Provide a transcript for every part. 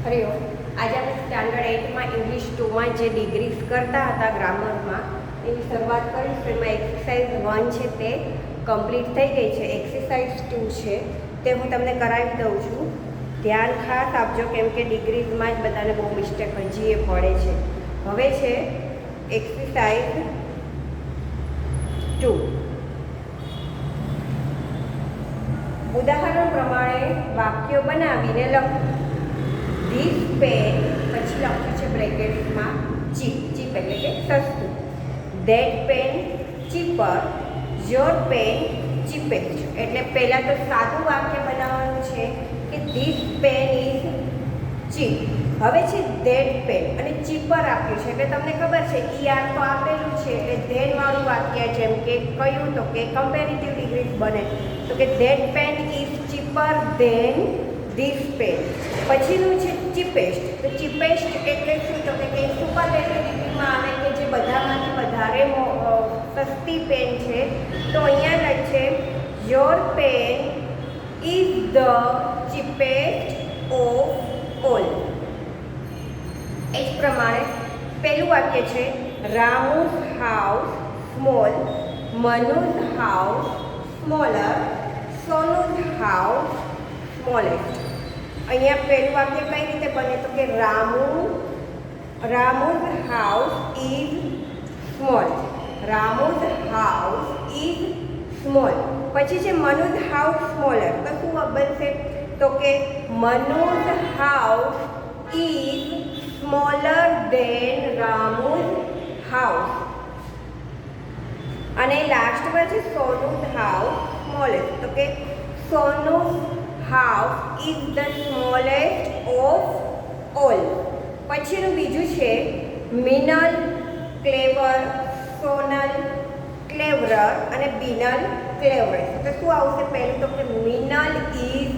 હરિઓમ. આજે આપણે standard 8માં English 2માં જે ડિગ્રીઝ કરતા હતા ગ્રામરમાં એની શરૂઆત કરીશું. એમાં એક્સરસાઇઝ 1 છે તે કમ્પ્લીટ થઈ ગઈ છે. એક્સરસાઇઝ 2 છે તે હું તમને કરાવી દઉં છું. ધ્યાન ખાસ આપજો, કેમ કે ડિગ્રીઝમાં જ બધાને બહુ મિસ્ટેક હજી એ પડે છે. હવે છે એક્સરસાઇઝ 2. ઉદાહરણ પ્રમાણે વાક્યો બનાવીને લખો. ધીસ પેન, પછી લખ્યું છે બ્રેકેટમાં ચીપ. ચીપ એટલે કે સસ્તું. That pen cheaper, your pen cheapest. એટલે પહેલાં તો સાદું વાક્ય બનાવવાનું છે કે ધીસ પેન ઇઝ ચીપ. હવે છે ધેટ પેન અને ચીપર આપ્યું છે એટલે તમને ખબર છે ઈઆર તો આપેલું છે એટલે ધેન વાળું વાક્ય, જેમ કે કહ્યું તો કે કમ્પેરેટિવ ડિગ્રીઝ બને તો કે that pen is cheaper than this pen. પછીનું છે ચીપેસ્ટ. તો ચીપેસ્ટ એટલે શું? તો કે કંઈ સુપરલેટિવ ડિગ્રીમાં આવે કે જે બધામાંથી વધારે સસ્તી પેન છે. તો અહીંયા લખે છે your pen is the cheapest of all. એ જ પ્રમાણે પહેલું વાક્ય છે Ramu's house small, Manu's house smaller, Sonu's house smallest. અહીંયા પહેલું વાક્ય કઈ રીતે બને? તો કે Ramu's house is small. Ramu's house is small. પછી છે મનુસ હાઉસ સ્મોલર. તો શું બનશે? તો કે Manu's house is smaller than Ramu's house. અને લાસ્ટમાં છે સોનુસ હાઉસ સ્મોલેસ્ટ. તો કે સોનુસ house is the smallest of all. પછીનું બીજું છે મિનલ, ક્લેવર, સોનલ, ક્લેવરર અને બિનલ, ક્લેવરેસ્ટ. તો શું આવશે? પહેલું તો કે મિનલ ઇઝ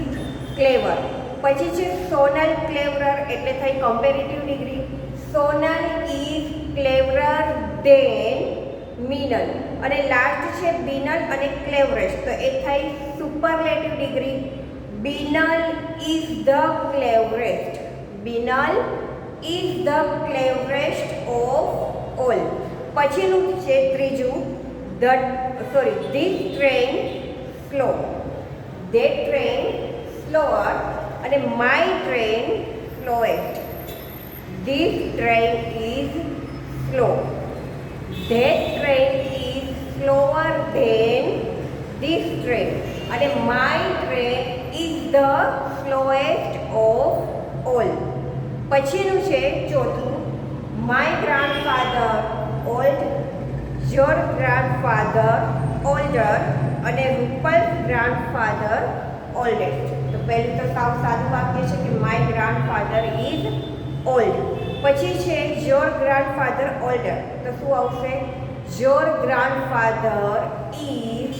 ક્લેવર. પછી છે સોનલ ક્લેવરર એટલે થઈ comparative degree. Sonal is cleverer than Minal. અને લાસ્ટ છે બિનલ અને ક્લેવરેસ્ટ. તો એ થઈ superlative degree. Binal is the cleverest. Binal is the cleverest of all. પછીનું છે ત્રીજું this train slow. That train slower અને my train slowest. This train is slow. That train is slower than this train. અને my train is the slowest of all. પછીનું છે ચોથું my grandfather old, your grandfather older અને Rupal's grandfather oldest. તો પહેલું તો સાવ સાદું વાક્ય છે કે my grandfather is old. પછી છે your grandfather older. તો શું આવશે? your grandfather is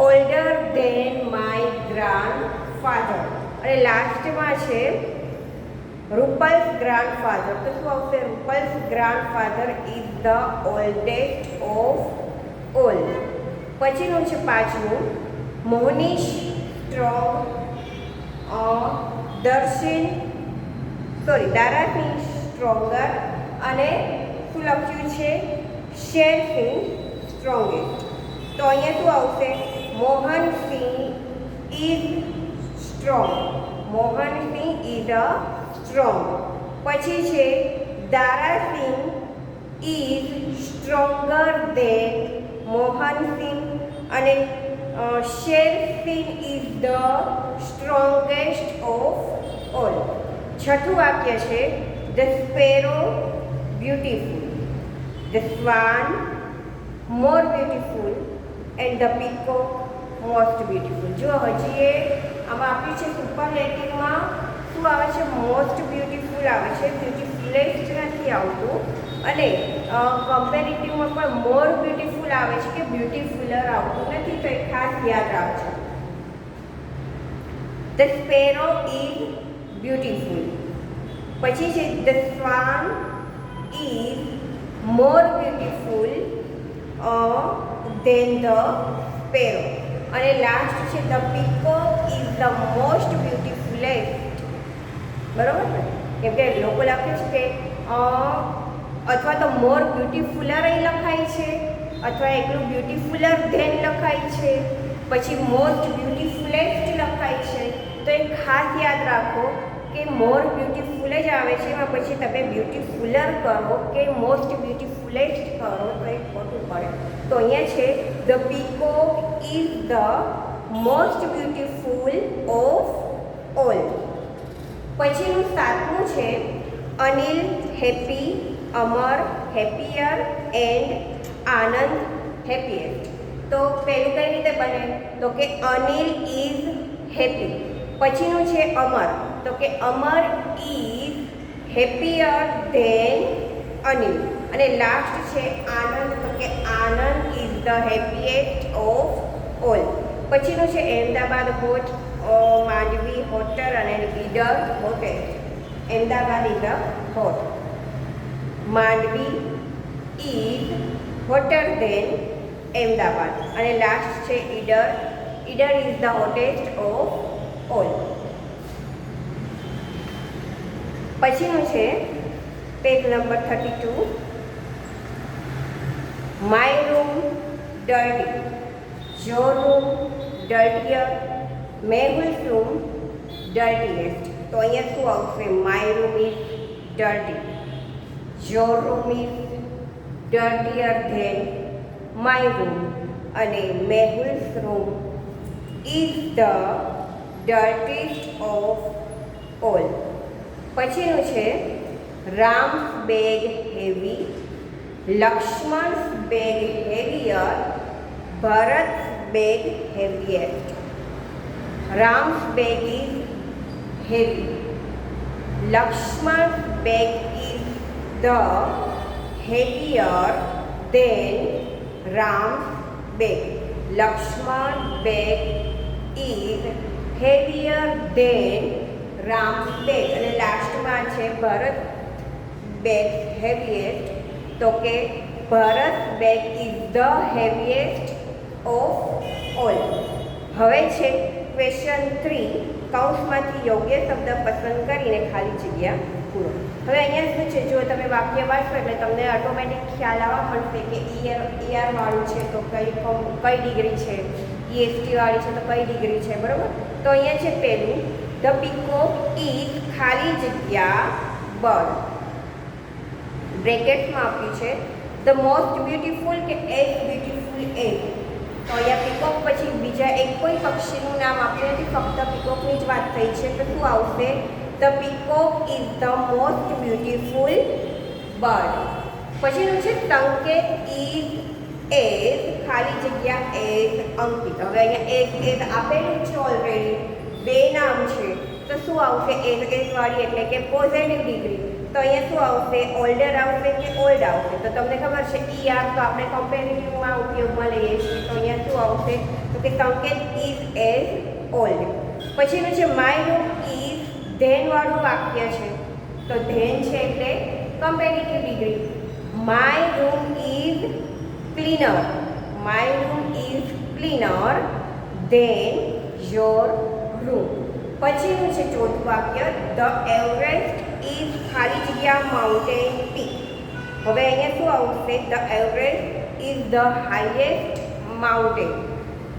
older than my grandfather. અને લાસ્ટમાં છે રૂપલ્સ ગ્રાન્ડફાધર. તો શું આવશે? Rupal's grandfather is the oldest of all. પછીનું છે પાંચમું મોહનીશ સ્ટ્રોંગ, દારાસિંહ સ્ટ્રોંગર અને શું લખ્યું છે? શેરસિંહ સ્ટ્રોંગેસ્ટ. તો અહીંયા શું આવશે? Mohansinh is strong. Mohansinh is a strong. પછી છે Darasinh is stronger than Mohansinh અને Sher Singh is the strongest of all. છઠ્ઠું વાક્ય છે the sparrow beautiful, the swan more beautiful and the peacock most beautiful. જો હજી એ આમાં આપ્યું છે સુપરલેટિવમાં શું આવે છે? મોસ્ટ બ્યુટીફુલ આવે છે, બ્યુટીફુલેસ્ટ નથી આવતું. અને કમ્પેરેટિવમાં પણ મોર બ્યુટીફુલ આવે છે કે બ્યુટીફુલર આવતું નથી. તો એ ખાસ યાદ રાખજો. The sparrow is beautiful. પછી છે the swan is more beautiful than the sparrow. અને લાસ્ટ છે the peacock is the most beautifulest. બરાબર ને? કેમ કે લોકો લખે છે કે અથવા તો મોર બ્યુટીફુલર લખાય છે, અથવા એકલું બ્યુટીફુલર ધેન લખાય છે, પછી મોસ્ટ બ્યુટીફુલેસ્ટ લખાય છે. તો એ ખાસ યાદ રાખો કે મોર બ્યુટીફુલ જ આવે છે, એમાં પછી તમે બ્યુટીફુલર કરો કે મોસ્ટ બ્યુટીફુલેસ્ટ કરો તો એ ખોટું પડે. તો અહીંયા છે the peacock is the most beautiful of all. પછીનું 7મું છે Anil happy, Amar happier and Anand happiest. તો પહેલું કઈ રીતે બને? તો કે અનિલ ઇઝ હેપી. પછીનું છે અમર, તો કે Amar is happier than Anil. અને લાસ્ટ છે આનંદ, તો કે Anand is the happiest of all. પછીનું છે અહેમદાબાદ હોટ, માંડવી હોટર અને Idar hottest. Ahmedabad is the hot, Mandvi is hotter than Ahmedabad અને લાસ્ટ છે Idar. Idar is the hottest of all. પછીનું છે page number 32. My room dirty, your room dirtier, Mehul's room dirtiest. તો અહીંયા શું આવશે? My room is dirty, your room is dirtier than my room અને Mehul's room is the dirtiest of all. પછીનું છે Ram's bag heavy, Lakshman's bag heavier, Bharat bag heaviest. Ram's bag is heavy, Lakshman's bag is the heavier than Ram's bag. Lakshman bag is heavier than Ram's bag. અને લાસ્ટમાં છે Bharat bag heaviest, તો કે Bharat bag is the heaviest of all. હવે છે question 3. કૌંસમાંથી યોગ્ય શબ્દ પસંદ કરીને ખાલી જગ્યા પૂરો. હવે અહીંયા શું છે, જો તમે વાક્ય વાંચો એટલે તમને ઓટોમેટિક ખ્યાલ આવવા મળશે કે ઈઆર વાળું છે તો કઈ ડિગ્રી છે, ઈએસટી વાળી છે તો કઈ ડિગ્રી છે, બરાબર. તો અહીંયા છે પહેલું ધ પીકોક ઇઝ ખાલી જગ્યા બર્ડ. બ્રેકેટમાં આપ્યું છે ધ મોસ્ટ બ્યુટીફુલ કે એઝ બ્યુટીફુલ એઝ. તો અહીંયા પીકોક પછી બીજા એક કોઈ પક્ષીનું નામ આપ્યું નથી, ફક્ત પીકોકની જ વાત થઈ છે. તો શું આવશે? The peacock is the most beautiful bird. પછીનું છે સંકેત ઇઝ એઝ ખાલી જગ્યા એઝ અંકિત. હવે અહીંયા એઝ આપેલું છે ઓલરેડી, બે નામ છે તો શું આવશે? એઝ વાળી એટલે કે પોઝિટિવ ડિગ્રી. તો અહીંયા શું આવશે? ઓલ્ડર આવશે કે ઓલ્ડ આવશે? તો તમને ખબર છે ઈઆર તો આપણે કમ્પેરેટિવમાં ઉપયોગમાં લઈએ છીએ. તો અહીંયા શું આવશે? તો કે સંકેત ઇઝ એઝ ઓલ્ડ. પછીનું છે માય રૂમ ઇઝ ધેન વાળું વાક્ય છે. તો ધેન છે એટલે comparative degree. My room is cleaner, my room is cleaner than your room. પછીનું છે ચોથું વાક્ય ધ એવરેસ્ટ ઇઝ ખાલી જગ્યા માઉન્ટેન પીક. હવે અહીંયા શું આવશે? The Everest is the highest mountain.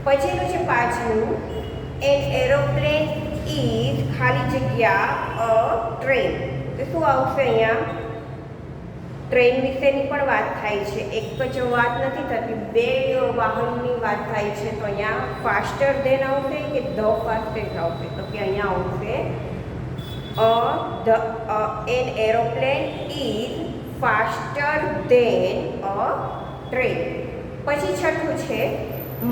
પછીનું છે પાંચમું એન એરોપ્લેન ઇઝ ખાલી જગ્યા અ ટ્રેન. તો શું આવશે? અહીંયા ટ્રેન વિશેની પણ વાત થાય છે, એક જ વાત નથી થતી, બે વાહનની વાત થાય છે. તો અહીંયા ફાસ્ટર ધેન આવશે કે ધ ફાસ્ટેસ્ટ આવશે? તો કે અહીંયા આવશે an aeroplane is faster than a train. પછી છઠ્ઠું છે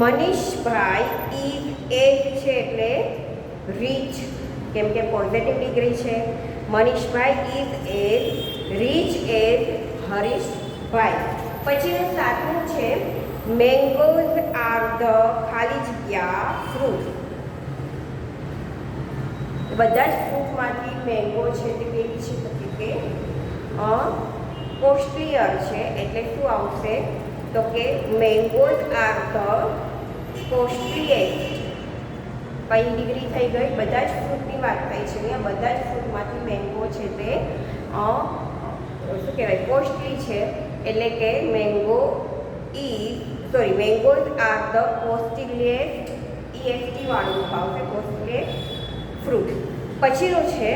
મનીષભાઈ ઇઝ એજ છે એટલે રીચ, કેમ કે પોઝિટિવ ડિગ્રી છે. મનીષભાઈ ઇઝ એજ રીચ એજ હરીશભાઈ. પછીનું સાતમું છે મેંગોઝ આર ધ ખાલી જગ્યા ફ્રૂટ. બધા જ ફ્રૂટમાંથી મેંગો છે તે કેવી છે? તો કે કોસ્ટલીયર છે એટલે શું આવશે? તો કે મેંગોઝ આર ધ કોસ્ટલીએસ્ટ. કઈ ડિગ્રી થઈ ગઈ? બધા જ ફ્રૂટની વાત થઈ છે અહીંયા. બધા જ ફ્રૂટમાંથી મેંગો છે તે શું કહેવાય, કોસ્ટલી છે. એટલે કે મેંગોઝ આર ધ કોસ્ટલીએસ્ટ, EST વાળું આવશે, કોસ્ટલીએસ્ટ ફ્રૂટ. પછીનું છે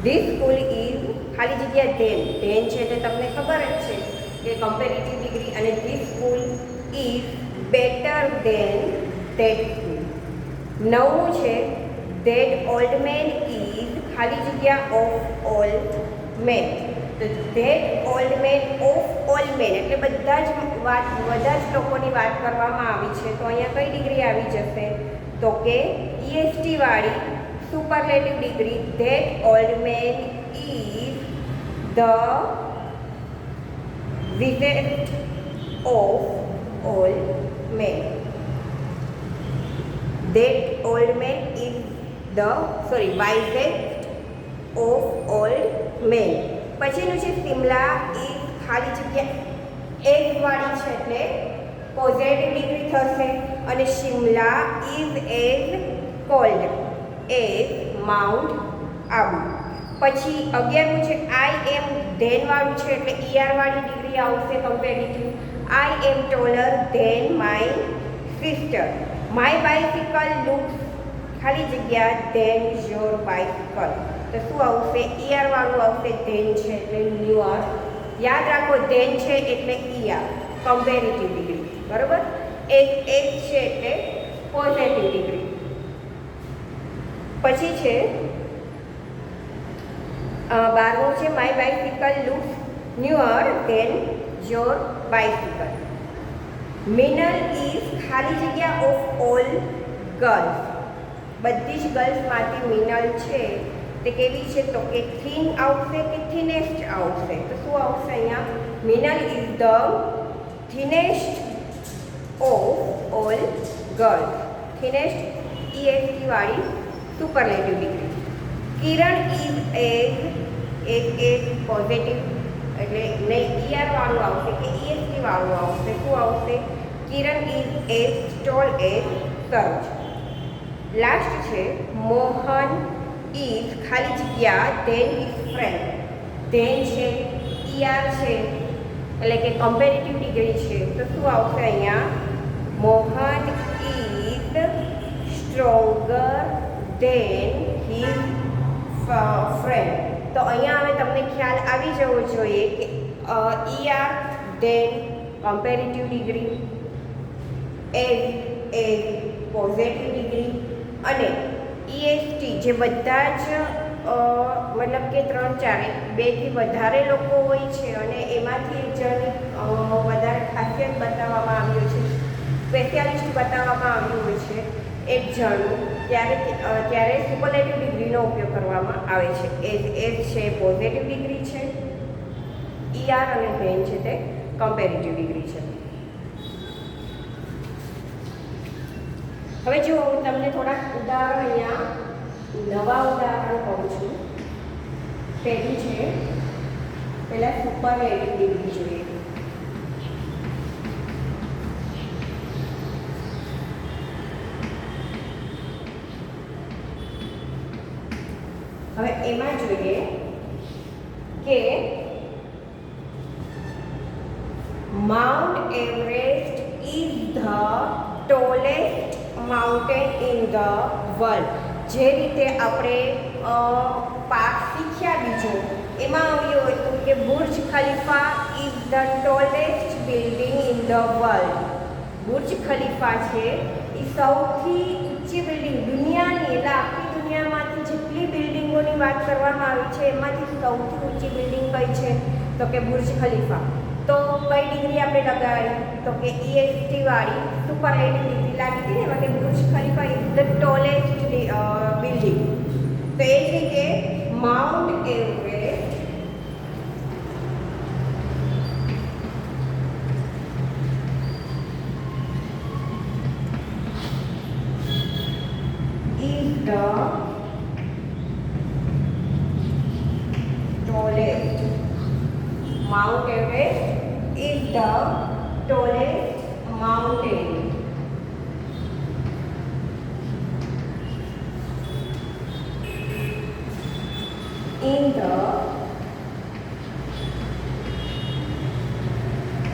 ધીસ સ્કૂલ ઇઝ ખાલી જગ્યા ધેન છે તે તમને ખબર જ છે કે કમ્પેરેટિવ ડિગ્રી, અને this school is better than that school. નવમું છે ધેટ ઓલ્ડ મેન ઇઝ ખાલી જગ્યા ઓફ ઓલ મેન. તો that old man of all men એટલે બધા જ લોકોની વાત કરવામાં આવી છે. તો અહીંયા કઈ ડિગ્રી આવી જશે? તો કે EST વાળી superlative degree. That old man is the wisest of all men. That old man is the wisest of all men. પછીનું છે સિમલા ઇઝ ખાલી જગ્યા એઝ વાળી છે એટલે પોઝિટિવ ડિગ્રી થશે. અને Shimla is as cold as mount Abu. પછી 11મું છે આઈ એમ ધેન વાળું છે એટલે ER વાળી ડિગ્રી આવશે comparative. I am taller than my sister. My bicycle looks ખાલી જગ્યા ધેન યોર બાઇસિકલ. તો શું આવશે? ER વાળું આવશે, ધેન છે એટલે ન્યુઅર. યાદ રાખો ધેન છે એટલે ER કમ્પેરેટિવ ડિગ્રી, બરોબર. એજ છે એટલે પોઝિટિવ ડિગ્રી. પછી છે 12મું છે my bicycle looks newer than your bicycle. Minal is ખાલી જગ્યા ઓફ ઓલ ગર્લ્સ. બધી જ ગર્લ્સમાંથી મિનલ છે તે કેવી છે? તો કે થીન આવશે કે થિનેસ્ટ આવશે? તો શું આવશે અહીંયા? Minal is the thinnest of all girls. Thinnest EST વાળી superlative degree. Kiran is as positive એટલે નહીં ER વાળું આવશે કે EST વાળું આવશે? શું આવશે? Kiran is as tall as Saroj. Last છે મોહન ઇઝ ખાલી જગ્યા ધેન ઇઝ ફ્રેન્ડ. ધેન છે ER છે એટલે કે કમ્પેરેટિવ ડિગ્રી છે. તો શું આવશે અહીંયા? Mohan is stronger than his friend. તો અહીંયા હવે તમને ખ્યાલ આવી જવો જોઈએ કે ER than comparative degree, as positive degree, અને EST જે બધા જ મતલબ કે 3-4 2થી વધારે લોકો હોય છે અને એમાંથી એક જણની વધારે ખાસિયત બતાવવામાં આવ્યું છે, સ્પેશિયાલિસ્ટ બતાવવામાં આવ્યું હોય છે એક જણનું, ત્યારે સુપરલેટિવ ડિગ્રીનો ઉપયોગ કરવામાં આવે છે. એઝ છે પોઝિટિવ ડિગ્રી છે, ER અને ધેન છે તે કમ્પેરેટિવ ડિગ્રી છે. હવે જો હું તમને થોડાક ઉદાહરણ અહીંયા નવા ઉદાહરણ કહું છું. પહેલું છે પહેલાં સુપરલેટિવ ડિગ્રી જોઈએ. હવે એમાં જોઈએ કે Mount Everest is the tallest mountain in the world. જે રીતે આપણે પાઠ શીખ્યા બીજો એમાં આવ્યું હતું કે Burj Khalifa is the tallest building in the world. Burj Khalifa છે એ સૌથી ઊંચી બિલ્ડિંગ દુનિયાની, એટલે આખી દુનિયામાંથી જેટલી બિલ્ડિંગોની વાત કરવામાં આવી છે એમાંથી સૌથી ઊંચી બિલ્ડિંગ કઈ છે? તો કે બુર્જ ખલીફા. તો કઈ ડિગ્રી આપણે લગાડી? તો કે EST વાળી સુપરલેટિવ ડિગ્રી લાગી હતી ને, એમાં કે Burj Khalifa is the tallest building. તો એ જ રીતે mount Everest is the tallest. Mount Everest is the tallest mountain. In the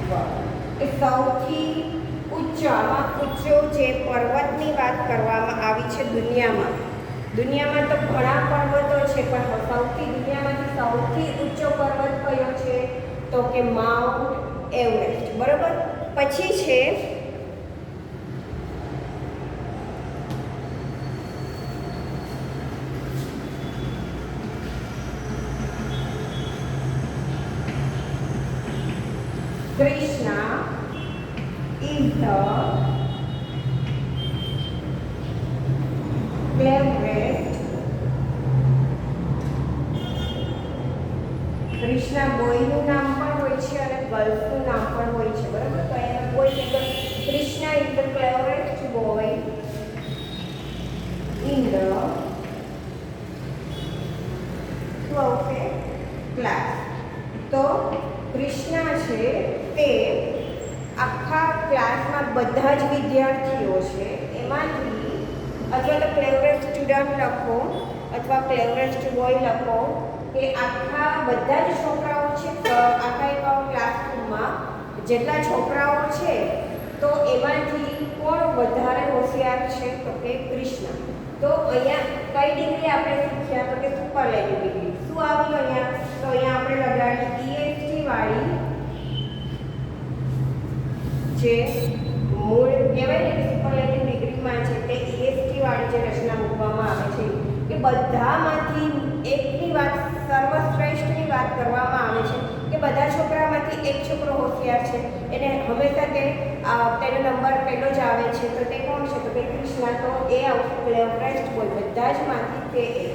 world. એ સૌથી ઊંચામાં ઊંચો જે પર્વતની વાત કરવામાં આવી છે દુનિયામાં તો ઘણા પર્વતો છે, પણ સૌથી દુનિયામાંથી સૌથી ઊંચો પર્વત કયો છે? તો કે માઉન્ટ એવરેસ્ટ. બરોબર. પછી છે Krishna is the cleverest. Krishna બોયનું નામ પણ હોય છે અને ગર્લ્સનું નામ પણ હોય છે. બરાબર. તો એમાં બોય એટલે Krishna is the cleverest boy in the class. તો કૃષ્ણા છે તે આખા ક્લાસમાં બધા જ વિદ્યાર્થીઓ છે એમાંથી, અથવા તો ક્લેવરેસ્ટ સ્ટુડન્ટ લખો અથવા ક્લેવરેસ્ટ બોય લખો, કે આખા બધા જ છોકરાઓ છે આખા એક ક્લાસરૂમમાં જેટલા છોકરાઓ છે તો એમાંથી કોણ વધારે હોશિયાર છે? તો કે કૃષ્ણ. તો અહીંયા કઈ ડિગ્રી આપણે શીખ્યા? તો કે સુપરલેટિવ ડિગ્રી. શું આવ્યું અહીંયા? તો અહીંયા આપણે લગાડી EST વાળી જે મૂળ કહેવાય ને કે સુપરલેટિવ ડિગ્રીમાં છે તે EST વાળી જે રચના મૂકવામાં આવે છે કે બધામાંથી એકની વાત, સર્વશ્રેષ્ઠની વાત કરવામાં આવે છે કે બધા છોકરામાંથી એક છોકરો હોશિયાર છે, એને હંમેશા તેનો નંબર પહેલો જ આવે છે. તો તે કોણ છે? તો કે કૃષ્ણ. તો એ ક્લેવરેસ્ટ બોય બધા જ માંથી તે એક.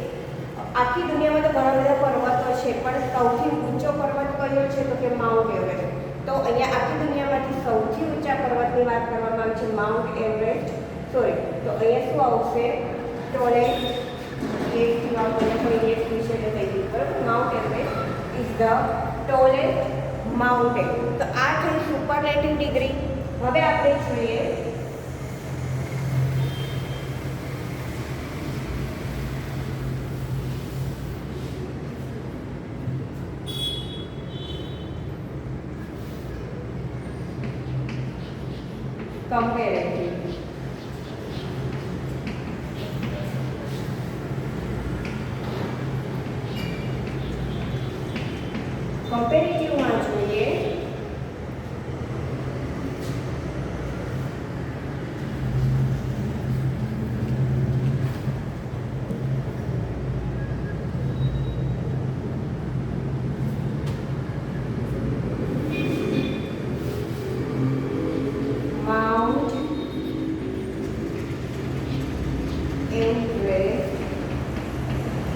આખી દુનિયામાં તો ઘણા બધા પર્વતો છે, પણ સૌથી ઊંચો પર્વત કયો છે? તો કે માઉન્ટ એવરેસ્ટ. તો અહીંયા આખી દુનિયામાંથી સૌથી ઊંચા પર્વતની વાત કરવામાં આવી છે, માઉન્ટ એવરેસ્ટ. સોરી, તો અહીંયા શું આવશે? ટોલેસ્ટ વિશે થઈ ગયું. બરાબર. Mount Everest is the tallest mountain. તો આ થઈ સુપરલેટિવ ડિગ્રી. હવે આપણે જોઈએ comparative. કમ્પેરેટિવમાં જોઈએ mount Everest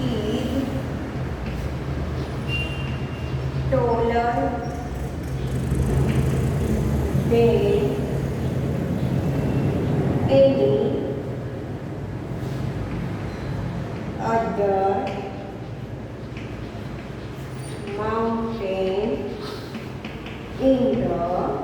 is taller than any other mountain in the world.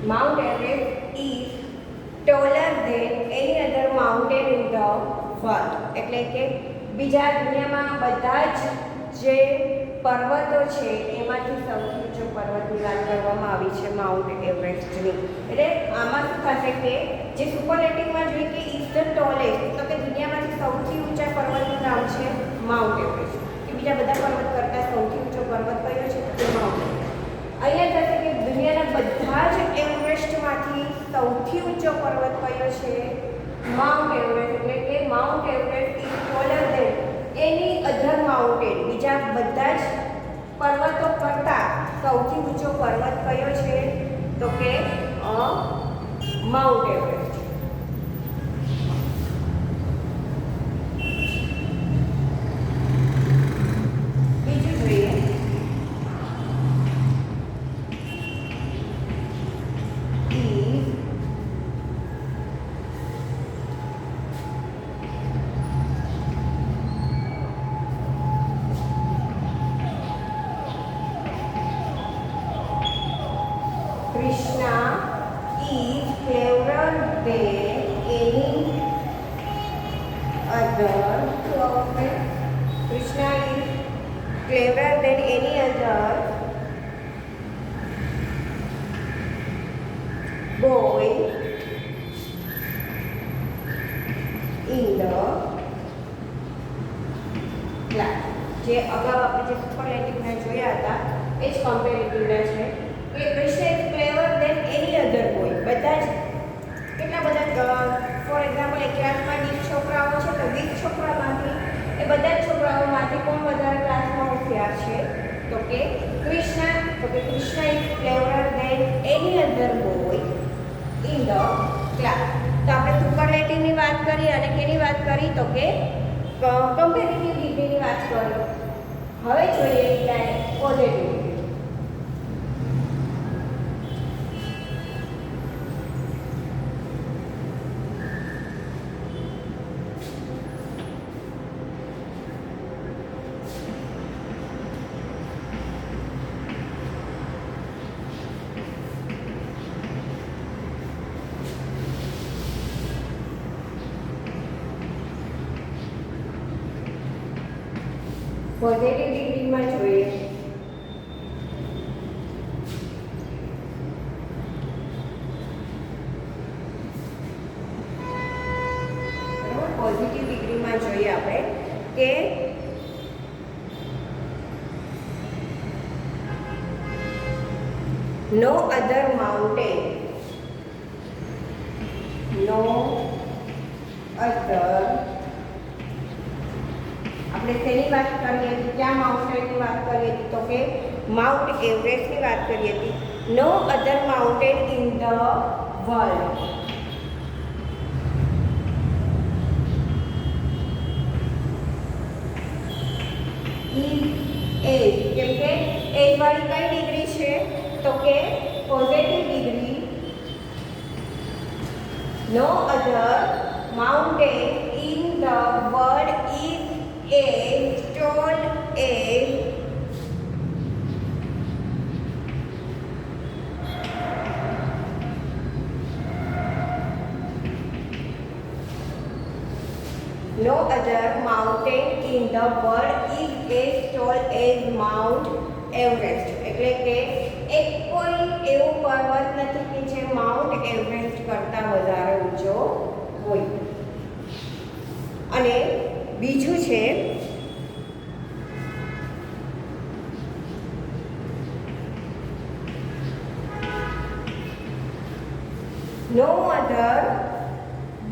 Mount Everest is taller than any other mountain in the world. એટલે કે બીજા દુનિયામાં બધા જ જે પર્વતો છે એમાંથી સૌથી ઊંચો પર્વતની વાત કરવામાં આવી છે માઉન્ટ એવરેસ્ટની. એટલે આમાં શું થશે કે જે સુપરલેટિવમાં જોઈએ કે ઇઝ ધ ટોલેસ્ટ, તો કે દુનિયામાંથી સૌથી ઊંચા પર્વતનું નામ છે માઉન્ટ એવરેસ્ટ, કે બીજા બધા પર્વત કરતાં સૌથી ઊંચો પર્વત કયો છે? તો કે માઉન્ટ એવરેસ્ટ. અહીંયા થશે કે દુનિયાના બધા જ એવરેસ્ટમાંથી સૌથી ઊંચો પર્વત કયો છે? Mount Everest. એટલે કે Mount Everest is taller than any other mountain. બીજા બધા જ પર્વતો કરતાં સૌથી ઊંચો પર્વત કયો છે? તો કે માઉન્ટ એવરેસ્ટ. બીજું જોઈએ other. So, Krishna is cleverer than any other boy in the class. જે અગાઉ આપણે જે સુપરલેટિવના જોયા હતા એ જ કમ્પેરેટિવના છે કે Krishna is clever than any other boy. બધા જ કેટલા બધા ફોર એક્ઝામ્પલ એક ક્લાસમાં 20 છોકરાઓ છે તો 20 છોકરામાંથી એ બધા જ છોકરાઓમાંથી કોણ વધારે ક્લાસમાં હોશિયાર છે? તો કે કૃષ્ણ. તો કે Krishna is clever than any other boy in the class. તો આપણે સુપરલેટિવની વાત કરી અને કેની વાત કરી? તો કે કમ્પેરેટિવ ડિગ્રીની વાત કરી. હવે જોઈએ પોઝિટિવ ડિગ્રી. પોઝિટિવ ડિગ્રીમાં જોઈએ પોઝિટિવ ડિગ્રીમાં જોઈએ આપણે કે નો અધર માઉન્ટેન, નો અધર, આપણે શેની વાત કરીએ હતી? ક્યાં માઉન્ટેનની વાત કરીએ હતી? તો કે માઉન્ટ એવરેસ્ટની વાત કરી હતી. No other mountain in the world is as. કેમ કે એજ વાળી કઈ ડિગ્રી છે? તો કે positive degree. No other mountain in the world is as tall as no other mountain in the world is as tall as Mount Everest. એટલે કે એક કોઈ એવો પર્વત નથી કે જે માઉન્ટ એવરેસ્ટ કરતાં વધારે ઊંચો હોય. અને બીજું છે no other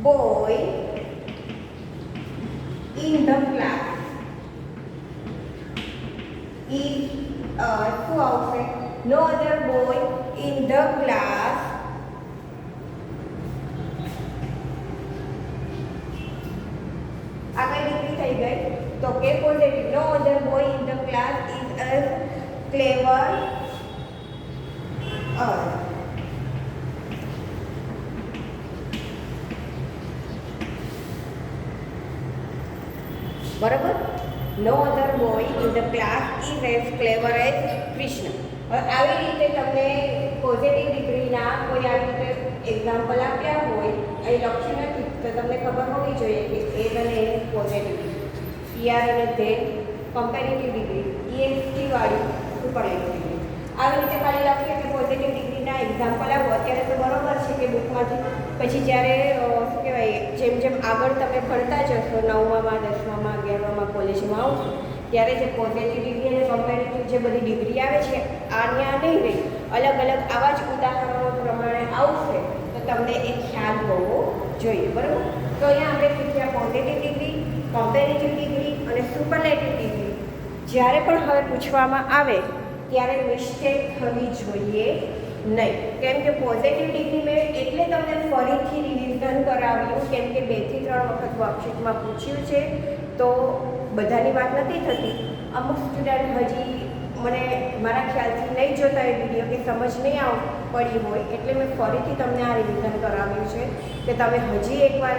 boy in the class is શું આવશે? No other boy in the class આ કઈ ડિગ્રી થઈ ગઈ? તો કે positive. No other boy in the class is as clever as. બરાબર? No other boy in the class is as clever as Krishna. હવે આવી રીતે તમને પોઝિટિવ ડિગ્રીના કોઈ આવી રીતે એક્ઝામ્પલ આપ્યા હોય, અહીં લખ્યું નથી તો તમને ખબર હોવી જોઈએ કે એઝ અને એઝ પોઝિટિવ ડિગ્રી, ઈઆર અને ઝેડ કમ્પેરેટિવ ડિગ્રી, ઈએસટી વાળી સુપરલેટિવ ડિગ્રી. આવી રીતે ખાલી લખીએ કે પોઝિટિવ ડિગ્રીના એક્ઝામ્પલ આપો. અત્યારે તો બરોબર છે કે બુકમાંથી પછી જ્યારે શું કહેવાય જેમ જેમ આગળ તમે ભણતા જશો 9માં 10માં 11માં કોલેજમાં આવશો ત્યારે જે પોઝિટિવ ડિગ્રી અને કમ્પેરેટિવ જે બધી ડિગ્રી આવે છે આન્યા નહીં રહી, અલગ અલગ આવા જ ઉદાહરણો પ્રમાણે આવશે તો તમને એક ખ્યાલ હોવો જોઈએ. બરાબર? તો અહીંયા આપણે શીખ્યા પોઝિટિવ ડિગ્રી, કમ્પેરેટિવ ડિગ્રી અને સુપરલેટિવ ડિગ્રી. જ્યારે પણ હવે પૂછવામાં આવે ત્યારે મિસ્ટેક થવી જોઈએ નહીં. કેમ કે પોઝિટિવ ડિગ્રી મેં એટલે તમને ફરીથી રિવિઝન કરાવ્યું કેમ કે 2 થી 3 વખત વર્કશીટમાં પૂછ્યું છે તો બધાની વાત નથી થતી. અમુક સ્ટુડન્ટ હજી મને મારા ખ્યાલથી નહીં જોતા એ વિડીયો કે સમજ નહીં પડી હોય એટલે મેં ફરીથી તમને આ રિવિઝન કરાવ્યું છે કે તમે હજી એકવાર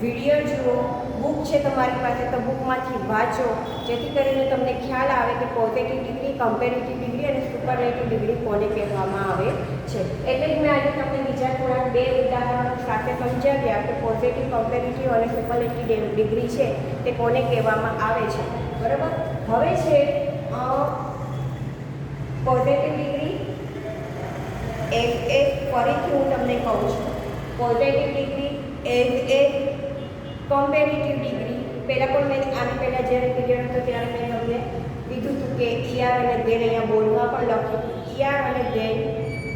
વિડીયો જુઓ, બુક છે તમારી પાસે તો બુકમાંથી વાંચો, જેથી કરીને તમને ખ્યાલ આવે કે પોઝિટિવ ડિગ્રી, કમ્પેરેટિવ ડિગ્રી અને સુપરલેટિવ ડિગ્રી કોને કહેવામાં આવે છે. એટલે જ મેં આજે તમને બીજા થોડાક 2 ઉદાહરણો સાથે સમજાવ્યા કે પોઝિટિવ, કમ્પેરેટિવ અને સુપરલેટિવ ડિગ્રી છે તે કોને કહેવામાં આવે છે. બરાબર. હવે છે પોઝિટિવ ડિગ્રી. ફરીથી હું તમને કહું છું, પોઝિટિવ ડિગ્રી કમ્પેરેટિવ ડિગ્રી. પહેલાં પણ મેં આની પહેલાં જ્યારે પીરિયડ હતો ત્યારે મેં તમને કીધું હતું કે ER અને ધેન અહીંયા બોર્ડમાં પણ લખ્યું ER અને than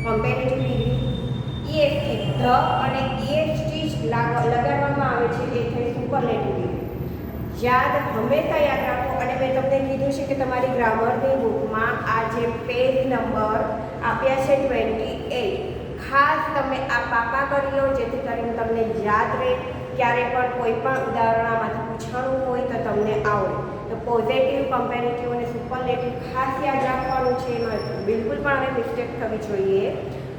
comparative degree. EST the અને EST લગાડવામાં આવે છે એ થઈ સુપરલેટિવ ડિગ્રી. હંમેશા યાદ રાખો. અને મેં તમને કીધું છે કે તમારી ગ્રામરની બુકમાં આ જે પેજ નંબર આપ્યા છે 28, ખાસ તમે આ પાકા કરી લો, જેથી કરીને તમને યાદ રહે. ક્યારે પણ કોઈ પણ ઉદાહરણમાંથી પૂછવાનું હોય તો તમને આવડે. તો પોઝિટિવ, કમ્પેરેટિવ અને સુપરલેટિવ ખાસ યાદ રાખવાનું છે. એમાં બિલકુલ પણ હવે મિસ્ટેક થવી જોઈએ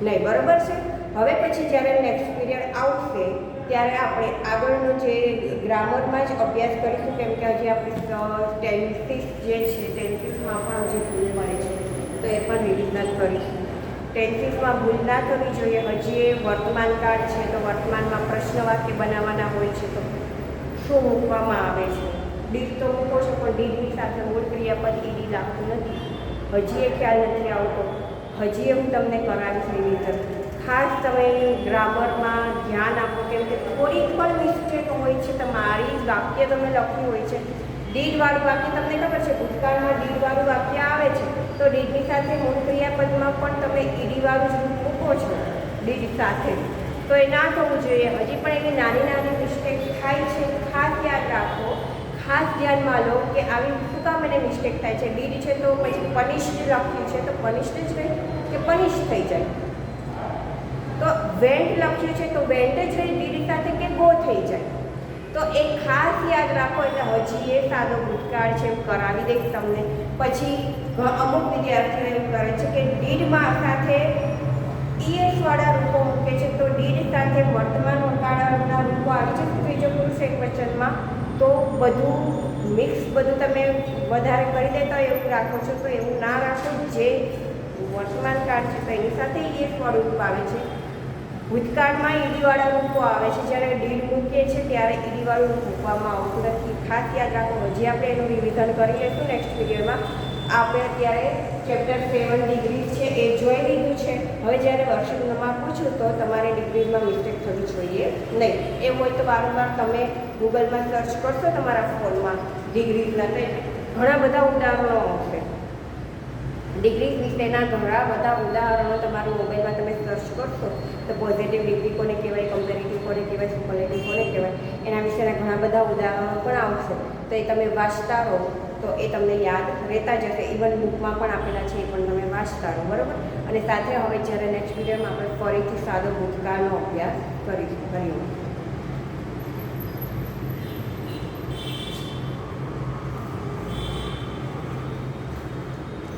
નહીં. બરાબર છે. હવે પછી જ્યારે નેક્સ્ટ પીરિયડ આવશે ત્યારે આપણે આગળનો જે ગ્રામરમાં જ અભ્યાસ કરીશું, કેમ કે હજી આપણે ટેન્સીસ જે છે ટેન્સીસમાં પણ હજી ભૂલ મળે છે, તો એ પણ રિવિઝન કરીશું. ટેન્સીસમાં ભૂલ ના થવી જોઈએ. હજી એ વર્તમાન કાળ છે તો વર્તમાનમાં પ્રશ્ન વાક્ય બનાવવાના હોય છે, તો શું મૂકવામાં આવે છે. ડીડ તો મૂકો છો પણ ડીડની સાથે મૂળ ક્રિયાપદ ઈડી લાગતું નથી. હજી એ ખ્યાલ નથી આવતો. હજી એ હું તમને કરાવીશ રિવિઝન. ખાસ તમે ગ્રામરમાં ધ્યાન આપો, કેમ કે થોડીક પણ મિસ્ટેક હોય છે. તમારી વાક્ય તમે લખ્યું હોય છે ડીડવાળું વાક્ય, તમને ખબર છે ભૂતકાળમાં ડીડવાળું વાક્ય આવે છે તો ડીડની સાથે મૂળ ક્રિયાપદમાં પણ તમે ઈડીવાળું જ મૂકો છો ડીડ સાથે, તો એ ના થવું જોઈએ. હજી પણ એવી નાની નાની મિસ્ટેક થાય છે. ખાસ યાદ રાખો, ખાસ ધ્યાનમાં લો કે આવી શું કામ એને મિસ્ટેક થાય છે. ડીડ છે તો પછી પનિશ્ડ લખ્યું છે તો પનિશ્ડ જ રહે કે પનિશ થઈ જાય. તો વેન્ટ લખ્યું છે તો વેન્ટ જ રહે ડીડ સાથે કે ગો થઈ જાય. તો એ ખાસ યાદ રાખો. એટલે હજી એ સાદો ભૂતકાળ છે એવું કરાવી દઈશ તમને. પછી અમુક વિદ્યાર્થીઓ એવું કરે છે કે ડીડમાં સાથે ES વાળા રૂપો મૂકે છે, તો ડીડ સાથે વર્તમાન કાળના રૂપો આવી છે ત્રીજો પુરુષ એકવચનમાં, તો બધું મિક્સ બધું તમે વધારે કરી દેતા હોય એવું રાખો છો. તો એવું ના રાખો. જે વર્તમાન કાળ છે તો એની સાથે ES વાળું રૂપ આવે છે. ભૂતકાળમાં ઈડીવાળા રૂપો આવે છે. જ્યારે ડીડ મૂકીએ છીએ ત્યારે ઈડીવાળું રૂપ મૂકવામાં આવતું નથી. ખાસ યાદ રાખો. હજી આપણે એનું રિવિઝન કરી લઈશું નેક્સ્ટ પીરિયડમાં. આપણે અત્યારે ચેપ્ટર 7 ડિગ્રી છે એ જોઈ લીધું છે. હવે જ્યારે વર્કશીટમાં પૂછું તો તમારે ડિગ્રીમાં મિસ્ટેક થવી જોઈએ નહીં. એવું હોય તો વારંવાર તમે ગૂગલમાં સર્ચ કરશો તમારા ફોનમાં ડિગ્રીઝના, તો ઘણા બધા ઉદાહરણો આવશે. ડિગ્રી વિશેના ઘણા બધા ઉદાહરણો તમારા મોબાઈલમાં તમે સર્ચ કરશો તો પોઝિટિવ ડિગ્રી કોને કહેવાય, કમ્પેરેટિવ કોને કહેવાય, સુપરલેટિવ કોને કહેવાય, એના વિશેના ઘણા બધા ઉદાહરણો પણ આવશે. તો એ તમે વાંચતા રહો તો એ તમને યાદ રહેતા જશે. ઇવન બુકમાં પણ આપેલા છે એ પણ તમે વાંચતા રહો. બરાબર. અને સાથે હવે જ્યારે નેક્સ્ટ વિડીયોમાં આપણે ફરીથી સાદો ભૂતકાળનો અભ્યાસ કરીશું.